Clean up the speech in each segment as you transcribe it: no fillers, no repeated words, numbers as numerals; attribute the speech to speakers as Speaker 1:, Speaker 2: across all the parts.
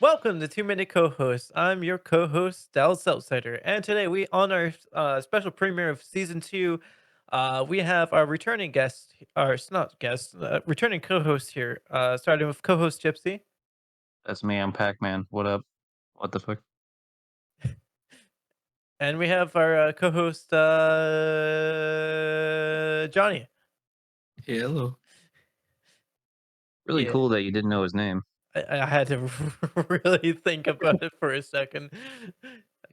Speaker 1: Welcome to 2 Minute Co-host. I'm your co-host, Dallas Outsider, and today we on our special premiere of season two. We have our returning guest, or it's not guest, returning co-host here. Starting with co-host Gypsy,
Speaker 2: That's me. I'm Pac-Man. What up? What the fuck?
Speaker 1: and we have our co-host Johnny.
Speaker 3: Hello.
Speaker 2: Really
Speaker 1: Yeah,
Speaker 2: cool that you didn't know his name.
Speaker 1: I had to really think about it for a second.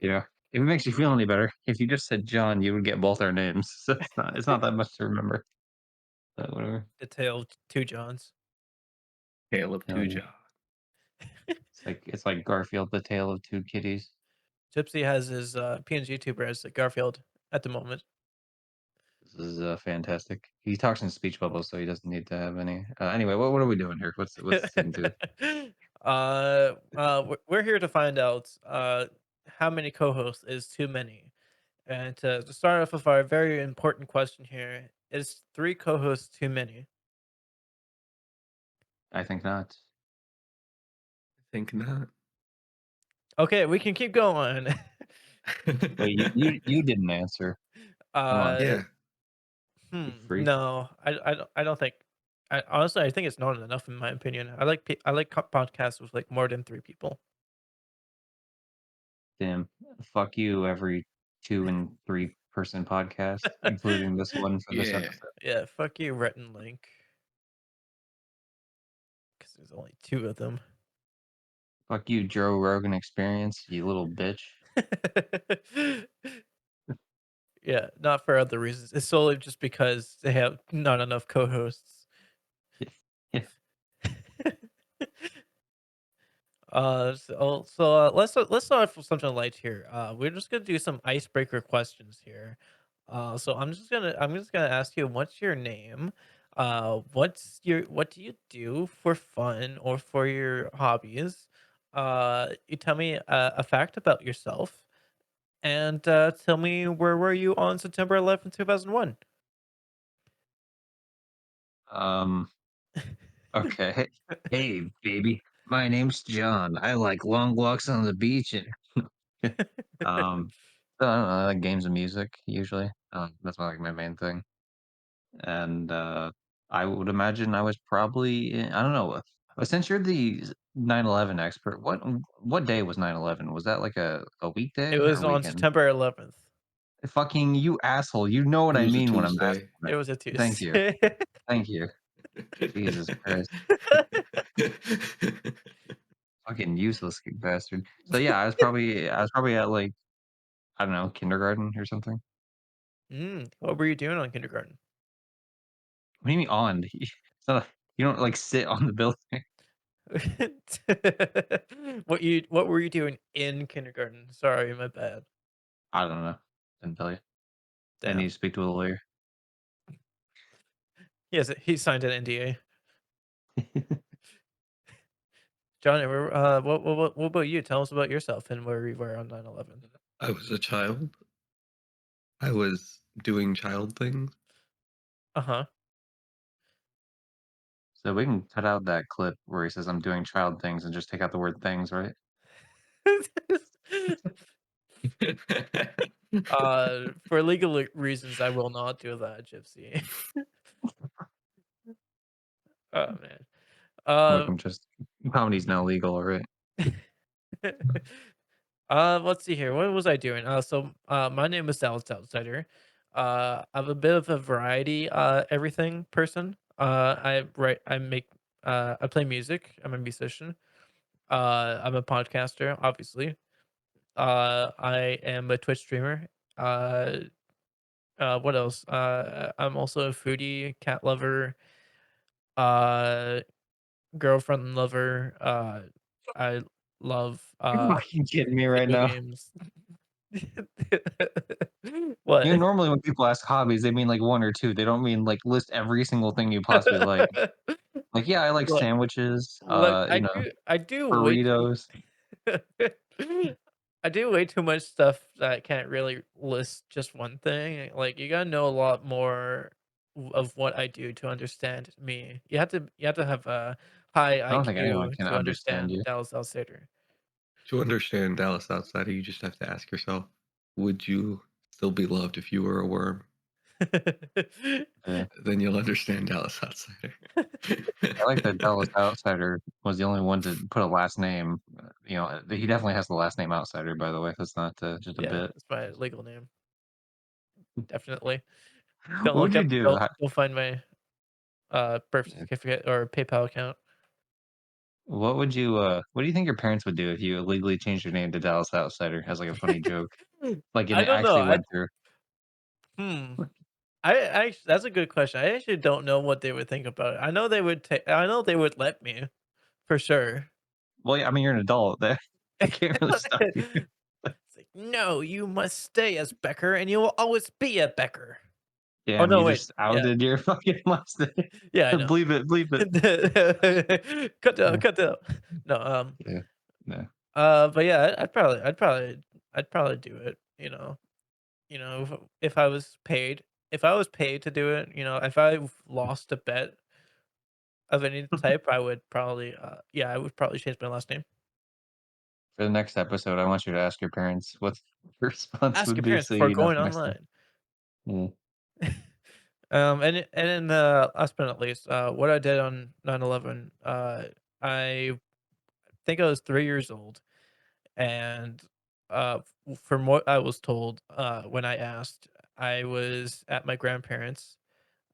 Speaker 2: Yeah. If it makes you feel any better, if you just said John, you would get both our names. So it's not that much to remember. But whatever.
Speaker 1: The tale of two Johns.
Speaker 3: Hail of
Speaker 2: Hell
Speaker 3: two
Speaker 2: yeah.
Speaker 3: John.
Speaker 2: It's like Garfield, the tale of two kitties.
Speaker 1: Gypsy has his PNG tuber as Garfield at the moment.
Speaker 2: This is fantastic. He talks in speech bubbles, so he doesn't need to have any. Anyway, what are we doing here? What's season two?
Speaker 1: We're here to find out how many co-hosts is too many. And to start off with our very important question here, is three co-hosts too many?
Speaker 2: I think not.
Speaker 3: Think not.
Speaker 1: Okay, we can keep going.
Speaker 2: Wait, you didn't answer. Come on,
Speaker 1: uh,
Speaker 3: Yeah,
Speaker 2: you freak.
Speaker 1: no, I don't think. Honestly, I think it's not enough in my opinion. I like podcasts with like more than three people.
Speaker 2: Damn. Fuck you, every 2 and 3 person podcast, including this one for this
Speaker 3: yeah.
Speaker 2: episode.
Speaker 1: Yeah, fuck you, Rhett and Link, because there's only two of them.
Speaker 2: Fuck you, Joe Rogan Experience, you little bitch.
Speaker 1: Yeah, not for other reasons. It's solely just because they have not enough co-hosts.
Speaker 2: Yeah.
Speaker 1: Let's start off with something light here. We're just gonna do some icebreaker questions here. So I'm just gonna ask you, what's your name? What do you do for fun or for your hobbies? You tell me a fact about yourself, and tell me where were you on September 11th, 2001.
Speaker 2: Um, okay. Hey, baby. My name's John. I like long walks on the beach and um I don't know, I like games and music usually. That's my like my main thing. And I would imagine I was probably I don't know. Since you're the 9/11 expert, what day was 9/11? Was that like a
Speaker 1: It
Speaker 2: weekday or
Speaker 1: was
Speaker 2: a
Speaker 1: on
Speaker 2: weekend?
Speaker 1: September 11th.
Speaker 2: Fucking you asshole. You know what
Speaker 3: It
Speaker 2: I
Speaker 3: was a
Speaker 2: mean when I'm
Speaker 3: Tuesday.
Speaker 2: asking
Speaker 1: It
Speaker 2: that.
Speaker 1: was a
Speaker 2: Thank you.
Speaker 1: Tuesday.
Speaker 2: Thank you. Jesus Christ. Fucking useless bastard. So yeah, I was probably at like, I don't know, kindergarten or something.
Speaker 1: What were you doing on kindergarten?
Speaker 2: What do you mean on? It's not you don't like sit on the building.
Speaker 1: What were you doing in kindergarten? Sorry, my bad.
Speaker 2: I don't know. Didn't tell you. I need
Speaker 1: Damn.
Speaker 2: to speak to a lawyer.
Speaker 1: Yes, he signed an NDA. Johnny, what about you? Tell us about yourself and where you were on 9/11.
Speaker 3: I was a child. I was doing child things.
Speaker 1: Uh-huh.
Speaker 2: So we can cut out that clip where he says I'm doing child things and just take out the word things, right?
Speaker 1: For legal reasons, I will not do that, Gypsy. Oh man.
Speaker 2: Look,
Speaker 1: Uh,
Speaker 2: I'm just comedy's now legal, all right?
Speaker 1: let's see here. What was I doing? My name is Dallas Outsider. I'm a bit of a variety, everything person. I play music. I'm a musician. I'm a podcaster, obviously. I am a Twitch streamer. Uh, what else? I'm also a foodie, cat lover, uh, girlfriend lover. I love
Speaker 2: You're fucking kidding me right
Speaker 1: video
Speaker 2: now.
Speaker 1: games.
Speaker 2: You know,
Speaker 1: What?
Speaker 2: normally when people ask hobbies, they mean like one or two. They don't mean like list every single thing you possibly like. Like, yeah, I like
Speaker 1: Look,
Speaker 2: sandwiches,
Speaker 1: look, I do way too
Speaker 2: burritos.
Speaker 1: I do way too much stuff that I can't really list just one thing. Like, you gotta know a lot more of what I do to understand me. You have to have a high
Speaker 2: I don't think anyone
Speaker 1: IQ
Speaker 2: can
Speaker 1: to
Speaker 2: understand
Speaker 1: understand
Speaker 2: you.
Speaker 1: Dallas Outsider.
Speaker 3: To understand Dallas Outsider, you just have to ask yourself, would you still be loved if you were a worm?
Speaker 2: Yeah.
Speaker 3: Then you'll understand Dallas Outsider.
Speaker 2: I like that Dallas Outsider was the only one to put a last name. He definitely has the last name Outsider, by the way. That's not just a
Speaker 1: Yeah,
Speaker 2: bit.
Speaker 1: that's my legal name, definitely.
Speaker 2: What
Speaker 1: Don't
Speaker 2: would
Speaker 1: look
Speaker 2: you
Speaker 1: up
Speaker 2: do?
Speaker 1: don't find my, birth certificate or PayPal account.
Speaker 2: What do you think your parents would do if you illegally changed your name to Dallas Outsider as like a funny joke? Like, and
Speaker 1: I
Speaker 2: it
Speaker 1: don't know,
Speaker 2: actually went through.
Speaker 1: hmm. I that's a good question. I actually don't know what they would think about it. I know they would let me, for sure.
Speaker 2: Well, yeah, I mean, you're an adult. They can't really stop you.
Speaker 1: It's like, "No, you must stay as Becker, and you will always be a Becker." Oh,
Speaker 2: Damn,
Speaker 1: no,
Speaker 2: you
Speaker 1: wait.
Speaker 2: just
Speaker 1: Yeah.
Speaker 2: outed your fucking last name.
Speaker 1: Yeah, I know.
Speaker 2: Believe it, believe it.
Speaker 1: Cut
Speaker 2: Yeah,
Speaker 1: cut that out. No,
Speaker 2: yeah, yeah.
Speaker 1: but yeah, I'd probably do it, you know? If I was paid to do it, if I lost a bet of any type, I would probably, yeah, I would probably change my last name.
Speaker 2: For the next episode, I want you to ask your parents what the response
Speaker 1: Ask
Speaker 2: would
Speaker 1: your
Speaker 2: be
Speaker 1: parents
Speaker 2: so
Speaker 1: before
Speaker 2: you don't
Speaker 1: going
Speaker 2: mess up.
Speaker 1: online.
Speaker 2: Yeah.
Speaker 1: And then, last but not least, what I did on 9/11, I think I was 3 years old, and, from what I was told, when I asked, I was at my grandparents',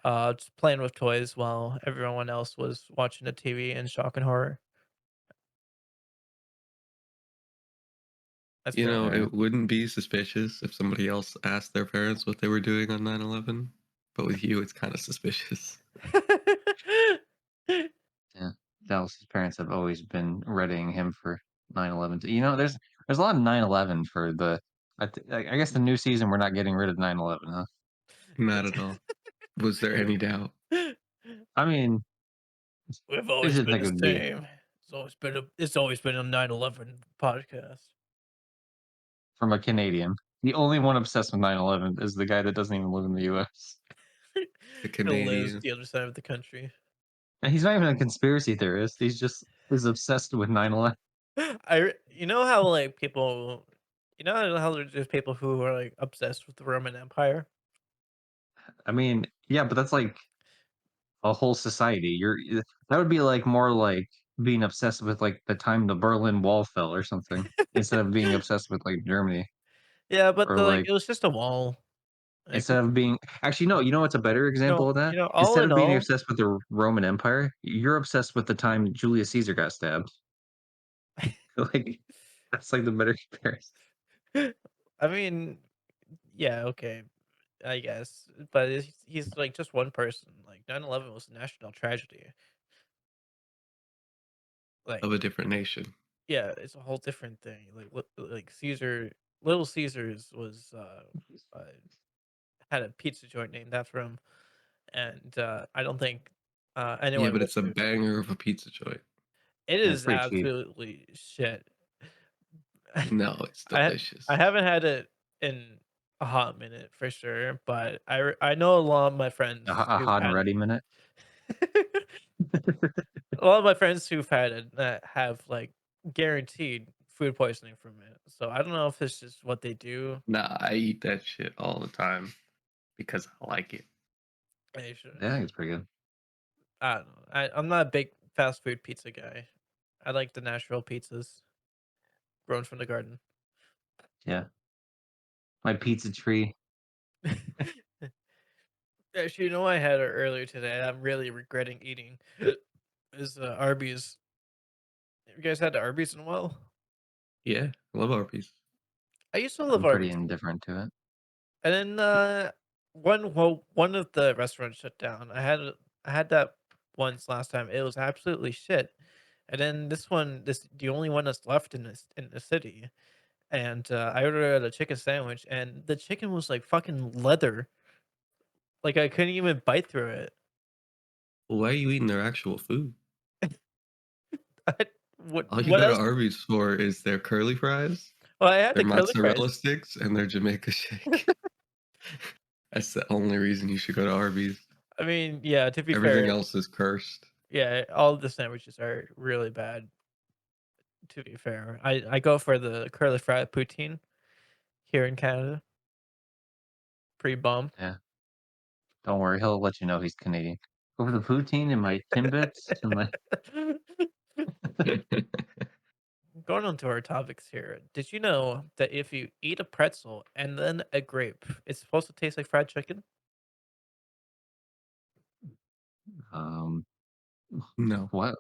Speaker 1: just playing with toys while everyone else was watching the TV in shock and horror. That's
Speaker 3: You
Speaker 1: fair
Speaker 3: know,
Speaker 1: enough.
Speaker 2: Alright.
Speaker 3: it wouldn't be suspicious if somebody else asked their parents what they were doing on 9/11, but with you, it's kinda suspicious.
Speaker 2: Yeah. Dallas's parents have always been readying him for 9/11. There's a lot of 9/11 for the I guess the new season, we're not getting rid of 9/11, huh?
Speaker 3: Not at all. Was there any doubt?
Speaker 2: I mean,
Speaker 1: We've
Speaker 2: I
Speaker 1: always
Speaker 2: just
Speaker 1: been
Speaker 2: think
Speaker 1: the
Speaker 2: it would be
Speaker 1: same. It's always been a 9/11 podcast.
Speaker 2: from a Canadian. The only one obsessed with 9/11 is the guy that doesn't even live in the US.
Speaker 3: The
Speaker 1: Who lives
Speaker 3: Canadian.
Speaker 1: the other side of the country.
Speaker 2: And he's not even a conspiracy theorist. He's just is obsessed with 9/11.
Speaker 1: You know how like people, how there's people who are like obsessed with the Roman Empire.
Speaker 2: I mean, yeah, but that's like a whole society. That would be like more like being obsessed with like the time the Berlin Wall fell or something instead of being obsessed with like Germany
Speaker 1: Yeah, but
Speaker 2: or like
Speaker 1: it was just a wall. Like,
Speaker 2: instead of being actually no, you know what's a better example of that?
Speaker 1: all
Speaker 2: Instead
Speaker 1: in
Speaker 2: of being
Speaker 1: all,
Speaker 2: obsessed with the Roman Empire, you're obsessed with the time Julius Caesar got stabbed. Like that's like the better comparison.
Speaker 1: I mean, yeah, okay, I guess, but he's like just one person. Like 9/11 was a national tragedy. Like,
Speaker 3: Of a different nation.
Speaker 1: yeah, it's a whole different thing. Like Little Caesars was uh had a pizza joint named after him, and I don't think
Speaker 3: Yeah,
Speaker 1: anyone
Speaker 3: but
Speaker 1: went
Speaker 3: it's a
Speaker 1: to.
Speaker 3: banger of a pizza joint.
Speaker 1: It
Speaker 2: And it's
Speaker 1: is
Speaker 2: pretty cheap.
Speaker 1: absolutely shit.
Speaker 3: No, it's
Speaker 1: I I
Speaker 3: delicious.
Speaker 1: haven't had it in a hot minute for sure, but I know a lot of my friends
Speaker 2: A
Speaker 1: who've
Speaker 2: hot and
Speaker 1: had
Speaker 2: ready minute.
Speaker 1: it. A lot of my friends who've had it have like guaranteed food poisoning from it. So I don't know if it's just what they do.
Speaker 3: Nah, I eat that shit all the time because I like it.
Speaker 1: They should.
Speaker 2: Yeah, I think it's pretty good.
Speaker 1: I don't know. I'm not a big fast food pizza guy. I like the natural pizzas grown from the garden.
Speaker 2: Yeah. My pizza tree.
Speaker 1: Actually, I had it earlier today. I'm really regretting eating. Is Arby's. You guys had Arby's in a while?
Speaker 3: Yeah, I love Arby's.
Speaker 1: I used to love
Speaker 2: I'm pretty
Speaker 1: Arby's,
Speaker 2: indifferent to it.
Speaker 1: and then one of the restaurants shut down. I had that once last time. It was absolutely shit. And then this the only one that's left in the city. And I ordered a chicken sandwich, and the chicken was like fucking leather. Like I couldn't even bite through it.
Speaker 3: Well, why are you eating their actual food?
Speaker 1: I,
Speaker 3: All you
Speaker 1: what
Speaker 3: go to
Speaker 1: else?
Speaker 3: Arby's for is their curly fries,
Speaker 1: Well, I had
Speaker 3: their
Speaker 1: the curly fries.
Speaker 3: mozzarella sticks, and their Jamaica shake. That's the only reason you should go to Arby's.
Speaker 1: I mean, yeah. To be
Speaker 3: Everything
Speaker 1: fair,
Speaker 3: else is cursed.
Speaker 1: yeah, all of the sandwiches are really bad. To be fair, I go for the curly fried poutine here in Canada. Pretty bomb.
Speaker 2: Yeah, don't worry, he'll let you know he's Canadian. Over the poutine and my Timbits and my
Speaker 1: Going on to our topics here. Did you know that if you eat a pretzel and then a grape, it's supposed to taste like fried chicken?
Speaker 2: um,
Speaker 3: No,
Speaker 2: what?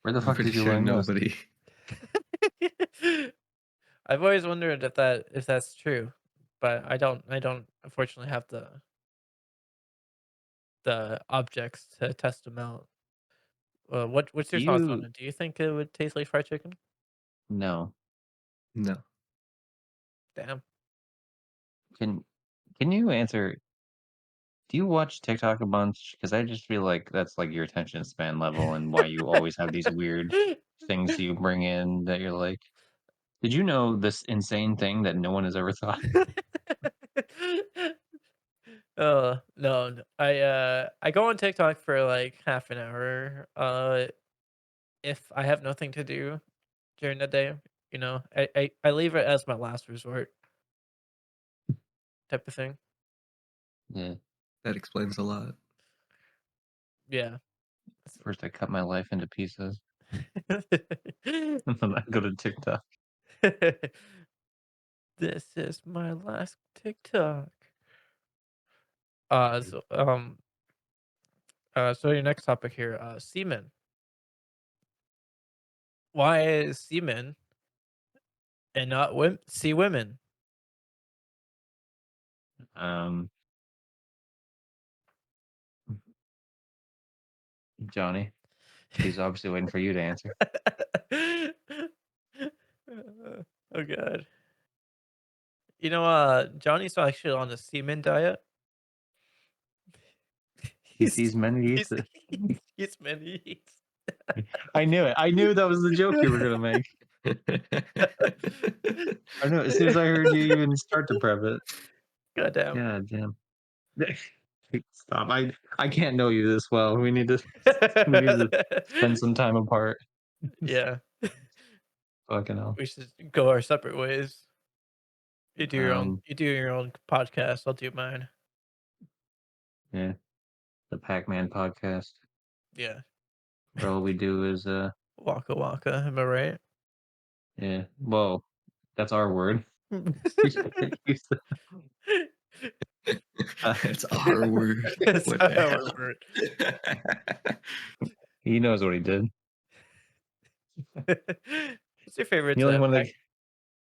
Speaker 2: Where the
Speaker 3: I'm
Speaker 2: fuck
Speaker 3: pretty
Speaker 2: did you
Speaker 3: sure
Speaker 2: learn this?
Speaker 3: nobody.
Speaker 1: I've always wondered if that's true, but I don't unfortunately have the objects to test them out. What's
Speaker 2: Do
Speaker 1: your thoughts on
Speaker 2: you
Speaker 1: it? Do you think it would taste like fried chicken?
Speaker 2: No.
Speaker 3: No.
Speaker 1: Damn.
Speaker 2: Can can you answer do you watch TikTok a bunch? Because I just feel like that's, like, your attention span level and why you always have these weird things you bring in that you're like, "Did you know this insane thing that no one has ever thought?"
Speaker 1: No, I go on TikTok for like half an hour. If I have nothing to do during the day, I leave it as my last resort type of thing.
Speaker 2: Yeah.
Speaker 3: That explains a lot.
Speaker 1: Yeah.
Speaker 2: First, I cut my life into pieces, and then I go to TikTok.
Speaker 1: This is my last TikTok. Uh, so um, so your next topic here, semen. Why is semen and not see women?
Speaker 2: Um, Johnny, he's obviously waiting for you to answer.
Speaker 1: Oh god. Johnny's actually on a semen diet.
Speaker 2: He
Speaker 1: He's
Speaker 2: sees men, he eats
Speaker 1: he's
Speaker 2: it.
Speaker 1: he's many eats.
Speaker 2: I knew it. I knew that was the joke you were gonna make. I knew it as soon as I heard you even start to prep it.
Speaker 1: Goddamn.
Speaker 2: God damn. Stop. I can't know you this well. We need to spend some time apart.
Speaker 1: Yeah,
Speaker 2: Fucking hell.
Speaker 1: we should go our separate ways.
Speaker 2: Um,
Speaker 1: You do your own podcast, I'll do mine.
Speaker 2: yeah, the Pac-Man podcast,
Speaker 1: Yeah.
Speaker 2: where all we do is,
Speaker 1: Waka waka, am I right?
Speaker 2: yeah, well, that's our word. We should use the, uh,
Speaker 3: It's our word.
Speaker 1: That's
Speaker 3: What the
Speaker 1: our
Speaker 3: hell?
Speaker 1: word.
Speaker 2: he knows what he did.
Speaker 1: What's your favorite,
Speaker 2: The only one that
Speaker 1: Pac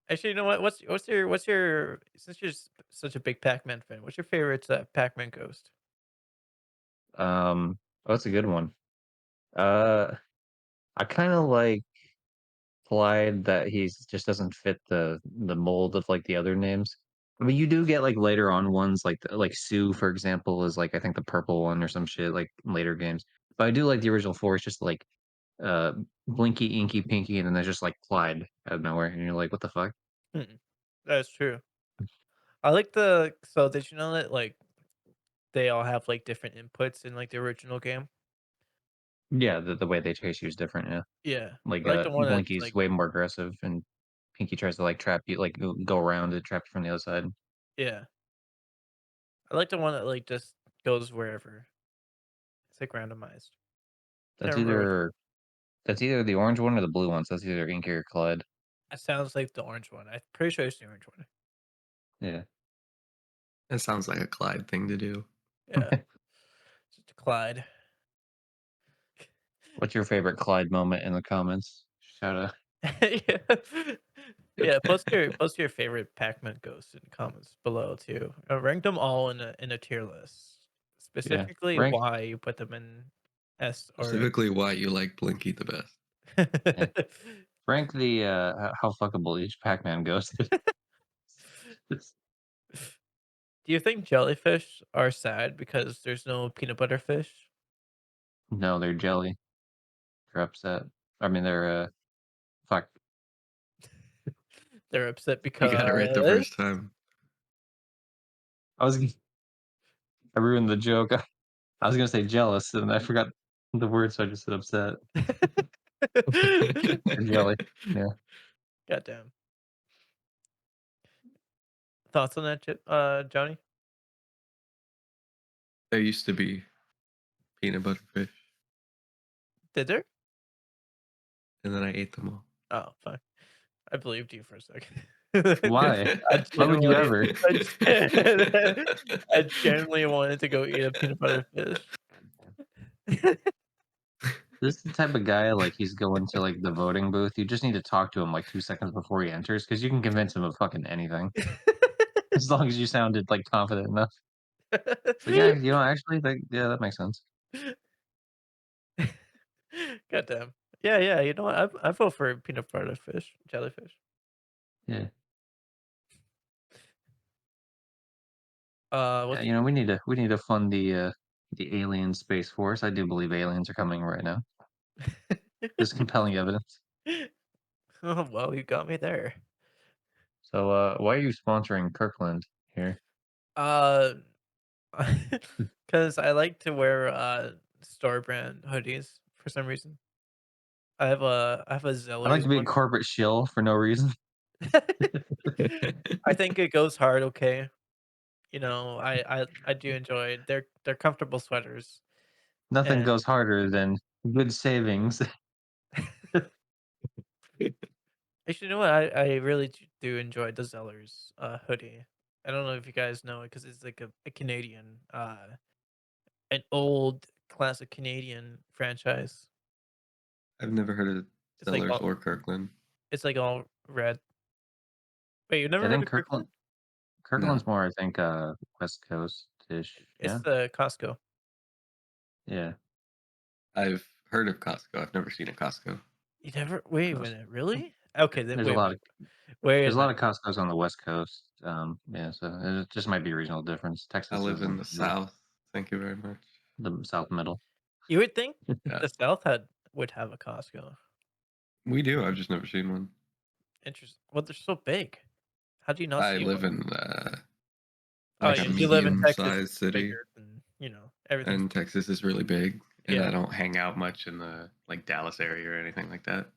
Speaker 1: actually, you know what? What's your since you're such a big Pac-Man fan, what's your favorite, Pac-Man ghost?
Speaker 2: oh, that's a good one. Uh, I kinda like Clyde that he's just doesn't fit the mold of, like, the other names. I mean, you do get, like, later on ones, like Sue, for example, is, like, I think the purple one or some shit, like, in later games. But I do like the original 4, it's just, like, uh, Blinky, Inky, Pinky, and then there's just, like, Clyde out of nowhere, and you're like, "What the fuck?"
Speaker 1: Mm, that's true. I like so did you know that, like, they all have, like, different inputs in, like, the original game?
Speaker 2: Yeah, the way they chase you is different, yeah.
Speaker 1: Yeah.
Speaker 2: Like,
Speaker 1: I like the one that's,
Speaker 2: Blinky's
Speaker 1: like
Speaker 2: way more aggressive, and Pinky tries to, like, trap you, like, go around and trap you from the other side.
Speaker 1: yeah. I like the one that, like, just goes wherever. It's, like, randomized.
Speaker 2: That's
Speaker 1: Can't remember which
Speaker 2: either that's either the orange one or the blue one, so that's either Inky or Clyde.
Speaker 1: it sounds like the orange one. I'm pretty sure it's the orange one.
Speaker 2: Yeah.
Speaker 3: That sounds like a Clyde thing to do.
Speaker 1: Yeah. Just Clyde.
Speaker 2: What's your favorite Clyde moment in the comments? Shout out.
Speaker 1: Yeah. Yeah, post your favorite Pac-Man ghosts in the comments below too. Rank them all in a tier list.
Speaker 2: Yeah.
Speaker 1: Specifically
Speaker 2: Rank
Speaker 1: why you put them in S or
Speaker 3: Specifically, why you like Blinky the best.
Speaker 2: yeah. Rank the, how fuckable each Pac-Man goes to.
Speaker 1: Do you think jellyfish are sad because there's no peanut butter fish?
Speaker 2: No, they're jelly. They're upset. I mean, fuck.
Speaker 1: They're upset
Speaker 3: You got it right the
Speaker 1: because
Speaker 3: first time.
Speaker 2: I was I ruined the joke. I was gonna say jealous, and I forgot the word, so I just said upset. or jelly. Yeah.
Speaker 1: Goddamn. Thoughts on that, Johnny?
Speaker 3: There used to be peanut butter fish,
Speaker 1: Did there?
Speaker 3: and then I ate them all.
Speaker 1: Oh, fuck. I believed you for a second.
Speaker 2: Why?
Speaker 1: I
Speaker 2: Why would you
Speaker 1: genuinely
Speaker 2: ever?
Speaker 1: I gen I genuinely wanted to go eat a peanut butter fish.
Speaker 2: This is the type of guy, like, he's going to, like, the voting booth. You just need to talk to him, like, 2 seconds before he enters, because you can convince him of fucking anything, as long as you sounded, like, confident enough. It's like, "Yeah, you know, actually, like, yeah, that makes sense."
Speaker 1: Goddamn. Yeah, yeah, you know what? I vote for peanut butter fish, jellyfish.
Speaker 2: Yeah. Yeah,
Speaker 1: What's
Speaker 2: you know, we need to fund the alien space force. I do believe aliens are coming right now. There's compelling evidence.
Speaker 1: Oh, well, you got me there.
Speaker 2: So, why are you sponsoring Kirkland here?
Speaker 1: Uh, because I like to wear, store brand hoodies for some reason. I have a
Speaker 2: I like
Speaker 1: Zellers
Speaker 2: to be a
Speaker 1: one.
Speaker 2: corporate shill for no reason.
Speaker 1: I think it goes hard okay. You know, I do enjoy it. They're comfortable sweaters,
Speaker 2: Nothing
Speaker 1: and
Speaker 2: goes harder than good savings.
Speaker 1: actually, you know what? I really do enjoy the Zellers, hoodie. I don't know if you guys know it because it's like a Canadian, an old classic Canadian franchise.
Speaker 3: I've never heard of
Speaker 1: It's like
Speaker 3: Sellers
Speaker 1: all
Speaker 3: or Kirkland.
Speaker 1: it's like all red. Wait, you never
Speaker 2: I
Speaker 1: heard
Speaker 2: think
Speaker 1: of Kirkland?
Speaker 3: No,
Speaker 2: Kirkland's more, I think, West Coast-ish,
Speaker 1: It's
Speaker 2: yeah?
Speaker 1: the Costco.
Speaker 2: Yeah,
Speaker 3: I've heard of Costco. I've never seen a Costco.
Speaker 1: You never wait a
Speaker 2: Cos
Speaker 1: minute, really? Okay, then
Speaker 2: there's a lot of
Speaker 1: wait a
Speaker 2: there's a lot
Speaker 1: minute.
Speaker 2: of Costcos on the West Coast, yeah, so it just might be a regional difference.
Speaker 3: I
Speaker 2: Texas
Speaker 3: live
Speaker 2: is
Speaker 3: in
Speaker 2: in
Speaker 3: the South. Thank you very much.
Speaker 2: the South middle.
Speaker 1: You would think
Speaker 3: Yeah,
Speaker 1: the South would have a Costco.
Speaker 3: we do. I've just never seen one.
Speaker 1: Interesting. Well, they're so big. How do you not
Speaker 3: I
Speaker 1: see
Speaker 3: live
Speaker 1: one?
Speaker 3: in
Speaker 1: Oh,
Speaker 3: like a
Speaker 1: you live in Texas,
Speaker 3: medium-sized
Speaker 1: it's
Speaker 3: city,
Speaker 1: bigger than, everything's
Speaker 3: and Texas is really big. And
Speaker 1: yeah,
Speaker 3: I don't hang out much in the like Dallas area or anything like that.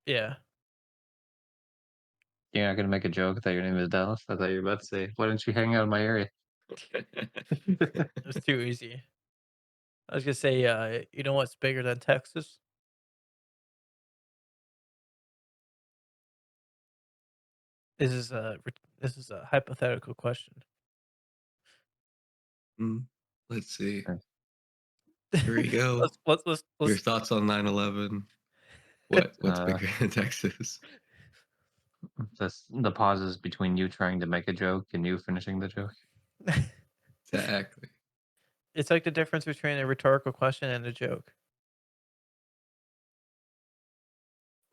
Speaker 1: yeah.
Speaker 2: You're not gonna make a joke that your name is Dallas? I thought you were about to say, "Why don't you hang out in my area?"
Speaker 1: It was too easy. I was gonna say, you know what's bigger than Texas? This is a hypothetical question.
Speaker 3: Mm, let's see.
Speaker 2: Right.
Speaker 3: Here we go. Your
Speaker 1: Let's
Speaker 3: thoughts on 9/11? What's
Speaker 2: Uh,
Speaker 3: bigger than Texas?
Speaker 2: that's the pauses between you trying to make a joke and you finishing the joke.
Speaker 3: Exactly.
Speaker 1: It's like the difference between a rhetorical question and a joke.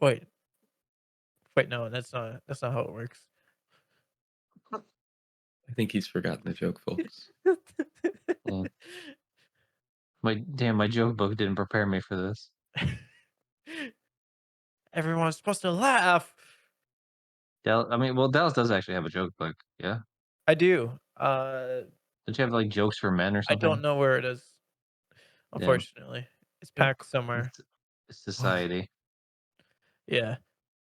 Speaker 1: Wait, wait, no, that's not how it works.
Speaker 3: I think he's forgotten the joke, folks.
Speaker 2: Yeah. My joke book didn't prepare me for this.
Speaker 1: Everyone's supposed to laugh.
Speaker 2: I mean, well, Dallas does actually have a joke book, yeah?
Speaker 1: I do.
Speaker 2: Don't you have, like, jokes for men or
Speaker 1: I don't
Speaker 2: something?
Speaker 1: know where it is,
Speaker 2: Yeah.
Speaker 1: unfortunately. It's packed somewhere.
Speaker 2: It's society.
Speaker 1: Yeah.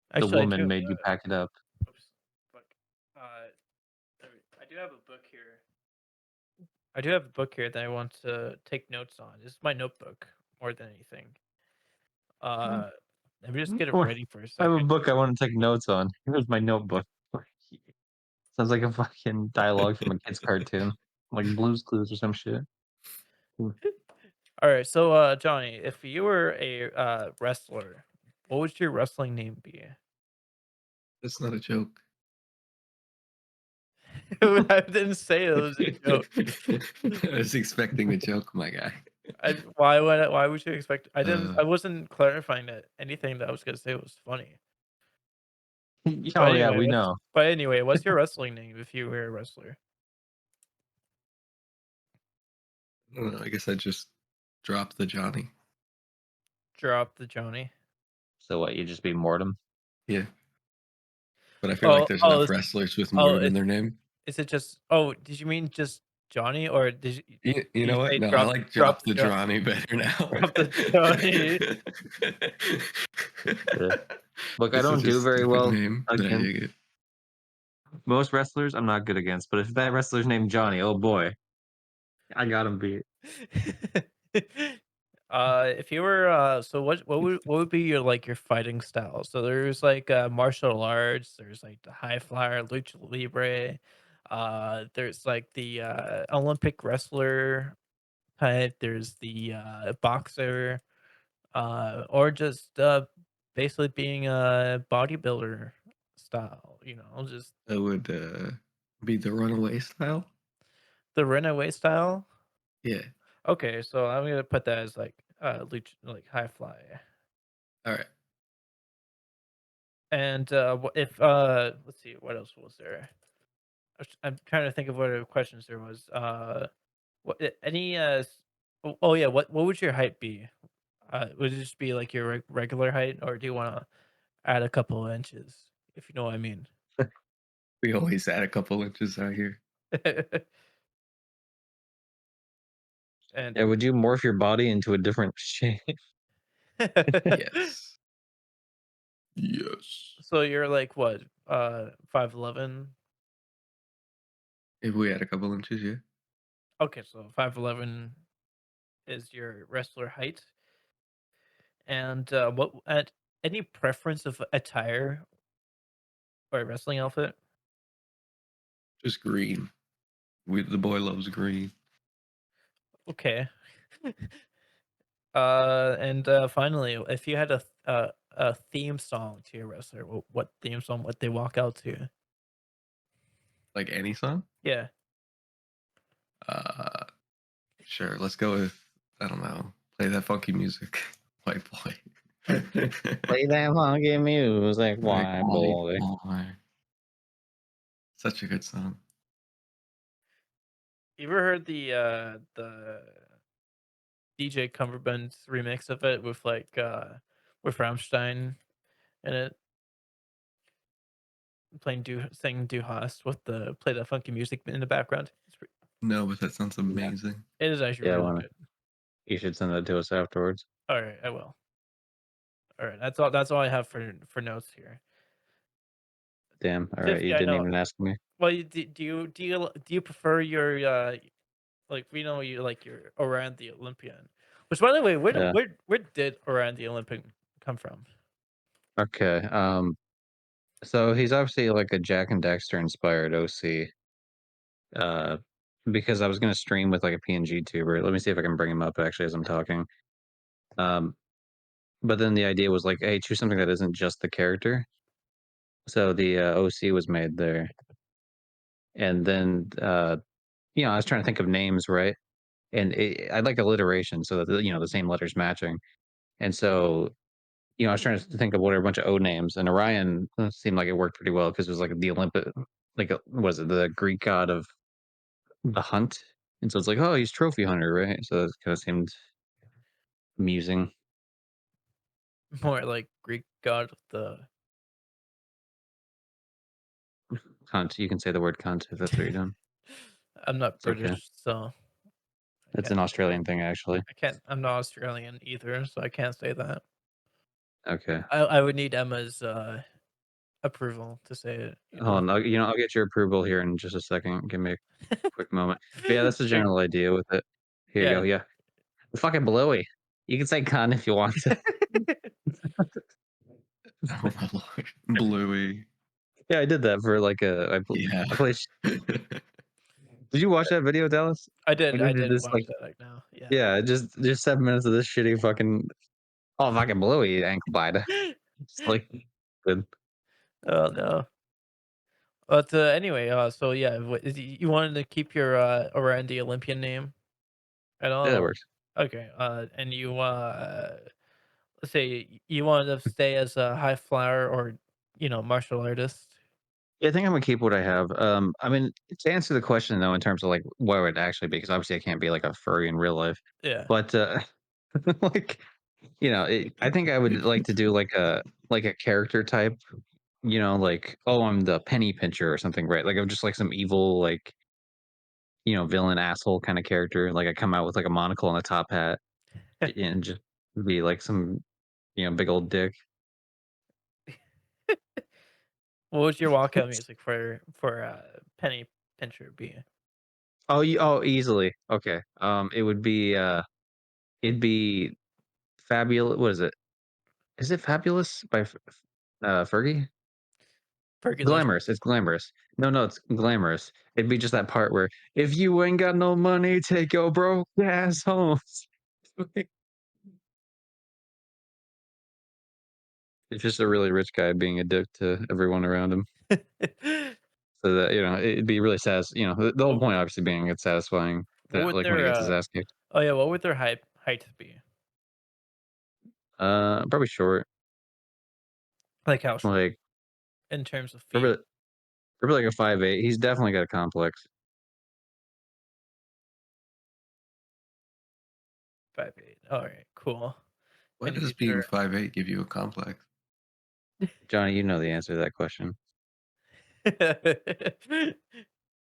Speaker 2: The
Speaker 1: Actually, I
Speaker 2: woman
Speaker 1: do.
Speaker 2: made you pack it up.
Speaker 1: Oops. Fuck. Uh, I do have a book here. I do have a book here that I want to take notes on. This is my notebook more than anything.
Speaker 2: Mm.
Speaker 1: Uh, Let me just get it
Speaker 2: Or
Speaker 1: ready for a
Speaker 2: I have a
Speaker 1: second.
Speaker 2: book I wanna take notes on. Here's my notebook. Sounds like a fucking dialogue from a kid's cartoon, like Blue's Clues or some shit. Mm.
Speaker 1: All right, so Johnny, if you were a wrestler, what would your wrestling name be?
Speaker 3: That's not a joke.
Speaker 1: I didn't say it was a joke.
Speaker 3: I was expecting a joke, my guy.
Speaker 1: Why would you expect?
Speaker 3: Uh,
Speaker 1: I wasn't clarifying that anything that I was gonna say was funny.
Speaker 2: Oh, yeah, we know.
Speaker 1: But anyway, what's your wrestling name if you were a wrestler?
Speaker 3: I don't know. I guess I just dropped the Johnny.
Speaker 1: Drop the Johnny.
Speaker 2: So what, you just be Mortem?
Speaker 3: Yeah, but I feel like there's
Speaker 1: Oh,
Speaker 3: enough wrestlers with
Speaker 1: oh,
Speaker 3: Mort in their name.
Speaker 1: is it just? Oh, did you mean just Johnny, or
Speaker 3: You
Speaker 1: did you
Speaker 3: know what?
Speaker 1: say
Speaker 3: No, I like
Speaker 1: drop
Speaker 3: Drop the
Speaker 1: drop
Speaker 3: Johnny better now.
Speaker 1: drop the Johnny?
Speaker 2: Yeah. Look, I
Speaker 3: It's
Speaker 2: don't
Speaker 3: such a
Speaker 2: do very
Speaker 3: stupid
Speaker 2: well
Speaker 3: name, but I
Speaker 2: against
Speaker 3: dig it.
Speaker 2: most wrestlers. I'm not good against, but if that wrestler's named Johnny, oh boy, I got him beat.
Speaker 1: If you were, so what would be your like your fighting style? So there's like martial arts, there's like the high flyer, lucha libre, there's like the Olympic wrestler type, there's the boxer, or just basically being a bodybuilder style, just
Speaker 3: That would, be the Runaway style?
Speaker 1: the runaway style.
Speaker 3: Yeah.
Speaker 1: Okay, so I'm gonna put that as like like high fly.
Speaker 3: Alright.
Speaker 1: And if let's see, what else was there? I'm trying to think of what other questions there was. Any oh yeah, what would your height be? Would it just be like your regular height, or do you want to add a couple of inches, if you know what I mean?
Speaker 3: We always add a couple inches out here.
Speaker 1: And
Speaker 2: Yeah, would you morph your body into a different shape?
Speaker 3: Yes. Yes.
Speaker 1: so you're like what, 5'11"?
Speaker 3: If we add a couple inches, yeah.
Speaker 1: Okay, so 5'11" is your wrestler height. And what at any preference of attire or wrestling outfit?
Speaker 3: Just green. The boy loves green.
Speaker 1: Okay. And finally, if you had a theme song to your wrestler, what theme song would they walk out to?
Speaker 3: Like any song?
Speaker 1: Yeah.
Speaker 3: Uh, sure, let's go with, I don't know, play that funky music. White boy.
Speaker 2: Play that funky music,
Speaker 3: Like,
Speaker 2: white
Speaker 3: white
Speaker 2: boy.
Speaker 3: boy. Such a good song.
Speaker 1: You ever heard the DJ Cumberbund's remix of it with like with Rammstein in it, playing singing Du Hast with the play that funky music in the background?
Speaker 3: No, but that sounds
Speaker 2: Yeah,
Speaker 3: amazing.
Speaker 1: It is actually
Speaker 2: yeah.
Speaker 1: really good.
Speaker 2: You should send that to us afterwards.
Speaker 1: All right, I will. All right, that's all I have for notes here.
Speaker 2: Damn. All right, you
Speaker 1: Gypsy, I
Speaker 2: didn't
Speaker 1: know.
Speaker 2: even ask me.
Speaker 1: Well, do you prefer your like we know you like your around the Olympian, which by the way,
Speaker 2: Yeah.
Speaker 1: where did around the Olympic come from?
Speaker 2: Okay. So he's obviously like a Jack and Dexter inspired OC. Uh, because I was gonna stream with like a PNG tuber. Let me see if I can bring him up actually as I'm talking. Um, but then the idea was like, hey, choose something that isn't just the character. So the OC was made there, and then I was trying to think of names, right? And I like alliteration, so that the same letters matching. And so I was trying to think of what are a bunch of O names, and Orion seemed like it worked pretty well because it was like the Olympic, like was it the Greek god of the hunt? And so it's like, oh, he's trophy hunter, right? So it kind of seemed amusing.
Speaker 1: More like Greek god of the.
Speaker 2: Cunt. You can say the word cunt if that's what you're doing.
Speaker 1: I'm not
Speaker 2: It's okay.
Speaker 1: British, so I
Speaker 2: It's an
Speaker 1: can't say that.
Speaker 2: Australian thing, actually.
Speaker 1: I can't. I'm not Australian either, so I can't say that.
Speaker 2: Okay.
Speaker 1: I would need Emma's approval to say it.
Speaker 2: Hold on. I'll get your approval here in just a second. Give me a quick moment. But yeah, that's the
Speaker 1: Like,
Speaker 2: general idea with it. Here you
Speaker 1: yeah.
Speaker 2: go. Yeah. Fucking blowy. You can say cunt if you want to.
Speaker 3: Oh my lord. Bluey.
Speaker 2: Yeah, I did that for like
Speaker 3: Yeah.
Speaker 2: I played. Did you watch that video, Dallas?
Speaker 1: I
Speaker 2: I
Speaker 1: did. I
Speaker 2: just did
Speaker 1: did
Speaker 2: this
Speaker 1: watch
Speaker 2: like,
Speaker 1: that like now. Yeah.
Speaker 2: yeah, just 7 minutes of this shitty fucking, oh, fucking blowy ankle biter. It's like good.
Speaker 1: Oh no. But anyway, so yeah, you wanted to keep your around the Olympian name at
Speaker 2: Yeah, that
Speaker 1: all?
Speaker 2: works.
Speaker 1: Okay. And you let's say you wanted to stay as a high flyer or martial artist.
Speaker 2: Yeah, I think I'm gonna keep what I have. I mean, to answer the question though, in terms of like where it would actually be, because obviously I can't be like a furry in real life,
Speaker 1: Yeah.
Speaker 2: but like I think I would like to do like a character type. Like, oh, I'm the penny pincher or something, right? Like I'm just like some evil, like villain asshole kind of character. Like I come out with like a monocle and a top hat and just be like some big old dick.
Speaker 1: What would your walkout music for Penny Pincher be?
Speaker 2: Oh, easily. Okay. It'd be fabulous. What is it? Is it fabulous by Fergie?
Speaker 1: Percolation.
Speaker 2: Glamorous. It's glamorous. No, no, it's glamorous. It'd be just that part where if you ain't got no money, take your broke ass home. It's just a really rich guy being a dick to everyone around him. So that, it'd be really the whole
Speaker 1: What
Speaker 2: point obviously being it's satisfying
Speaker 1: what
Speaker 2: that
Speaker 1: would
Speaker 2: like when he
Speaker 1: their,
Speaker 2: gets his ass kicked.
Speaker 1: oh, yeah, what would their height be?
Speaker 2: Probably short.
Speaker 1: Like, how short?
Speaker 2: Like
Speaker 1: In terms of feet?
Speaker 2: probably probably like a 5'8". He's definitely got a complex.
Speaker 1: 5'8". Alright, cool.
Speaker 3: Why
Speaker 1: And
Speaker 3: does
Speaker 1: you
Speaker 3: being
Speaker 1: sure
Speaker 3: 5'8" give you a complex?
Speaker 2: Johnny, you know the answer to that question.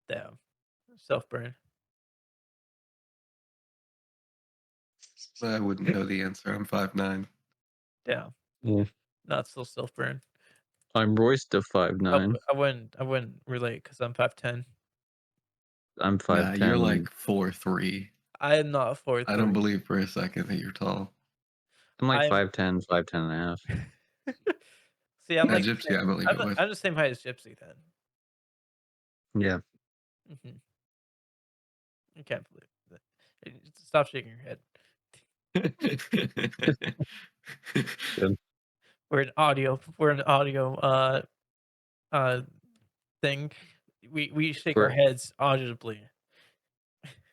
Speaker 1: Damn. Self-burn.
Speaker 3: I wouldn't know the answer. I'm 5'9".
Speaker 1: Damn.
Speaker 2: Yeah.
Speaker 1: Not still self-burn.
Speaker 2: I'm Royce to
Speaker 1: I
Speaker 2: 5'9".
Speaker 1: w I wouldn't relate because 'cause I'm 5'10".
Speaker 2: I'm
Speaker 3: Nah, you're
Speaker 2: 5'10".
Speaker 3: like 4'3".
Speaker 1: I am not
Speaker 3: I don't
Speaker 1: 4'3".
Speaker 3: believe for a second that you're tall.
Speaker 2: I'm like
Speaker 1: I'm
Speaker 2: 5'10", 5'10 and a half.
Speaker 1: See, I'm
Speaker 3: Yeah,
Speaker 1: like
Speaker 3: Gypsy, I believe it with.
Speaker 1: I'm the same height as Gypsy then.
Speaker 2: Yeah.
Speaker 1: Mhm. I can't believe that. Stop shaking your head.
Speaker 2: Good.
Speaker 1: We're an audio, uh, thing. We shake our
Speaker 2: We're
Speaker 1: heads audibly.